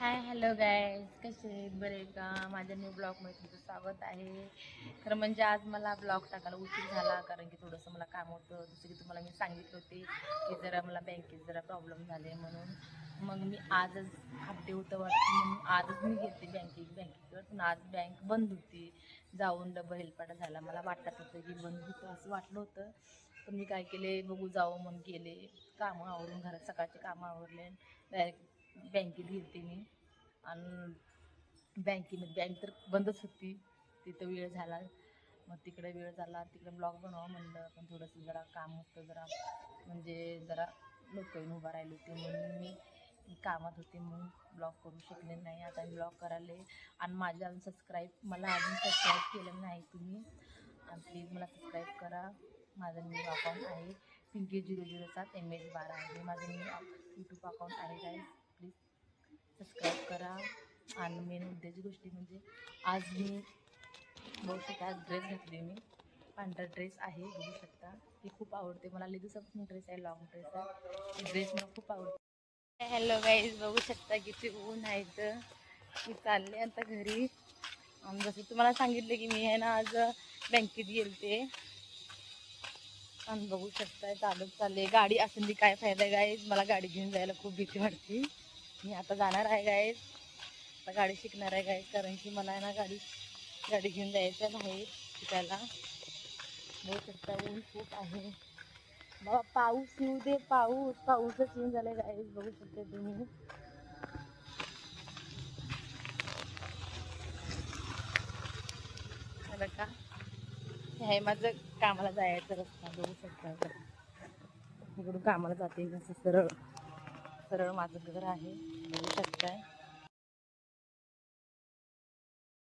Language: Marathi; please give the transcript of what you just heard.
हाय हॅलो गायज, कसे आहेत? बरे का? माझ्या न्यू ब्लॉगमध्ये तुमचं स्वागत आहे. खरं म्हणजे आज मला ब्लॉग टाकायला उशीर झाला, कारण की थोडंसं मला काम होतं. जसं की तुम्हाला मी सांगितलं होते की जरा मला बँकेत जरा प्रॉब्लेम झाले, म्हणून मग मी आजच हाफ डे होतं वाटतं, म्हणून आजच मी गेले बँकेकडे. पण आज बँक बंद होती. जाऊन डबल हेलपाटा झाला. मला वाटत होतं की बंद होतं असं वाटलं होतं, पण मी काय केले, बघू जावं म्हणून गेले. कामं आवरून, घरात सकाळचे कामं आवरले, डायरेक्ट बँकेत गेलते मी. आणि बँक तर बंदच होती. तिथं वेळ झाला, मग तिकडे वेळ झाला, तिकडे ब्लॉग बनवावं म्हणलं, पण थोडंसं जरा काम होतं, जरा म्हणजे जरा लोक येऊन उभा राहिली होती, म्हणून मी कामात होते, म्हणून ब्लॉग करू शकले नाही. आता मी ब्लॉग करायला. आणि माझ्या मला अजून सबस्क्राईब केलं नाही तुम्ही, आणि प्लीज मला सबस्क्राईब करा. माझं न्यू अकाउंट आहे पिंकी007 MH12 आहे माझं न्यू यूट्यूब अकाउंट आहे गाईज. प्लीज सबस्क्राईब करा. आणि मेन उद्देश गोष्टी म्हणजे आज मी बघू शकता, आज ड्रेस घातली मी. पांढरा ड्रेस आहे, बघू शकता. ही खूप आवडते मला, लई दिवसापासून ड्रेस आहे, लॉंग ड्रेस आहे. ही ड्रेस मला खूप आवडते. हॅलो गाईज, बघू शकता किती ऊन आहे इथं. मी चालले आता घरी. आणि जसं तुम्हाला सांगितलं की मी आहे ना, आज बँकेत गेलते. आणि बघू शकता चालत चालले. गाडी असून काय फायदा गाईज, मला गाडी घेऊन जायला खूप भीती वाटते. मी आता जाणार आहे गाईज, आता गाडी शिकणार आहे गाईज, कारण की मला आहे ना गाडी घेऊन जायचं बाहेर शिकायला. बघू शकता ऊन खूप आहे. बाबा पाऊस येऊ दे, पाऊसच येऊन झालाय गाईज, बघू शकता तुम्ही. का हे आहे माझं कामाला जायचं रस्ता, बघू शकता. इकडून कामाला जाते, कसं सरळ सरळ माझं घर आहे, बघू शकताय.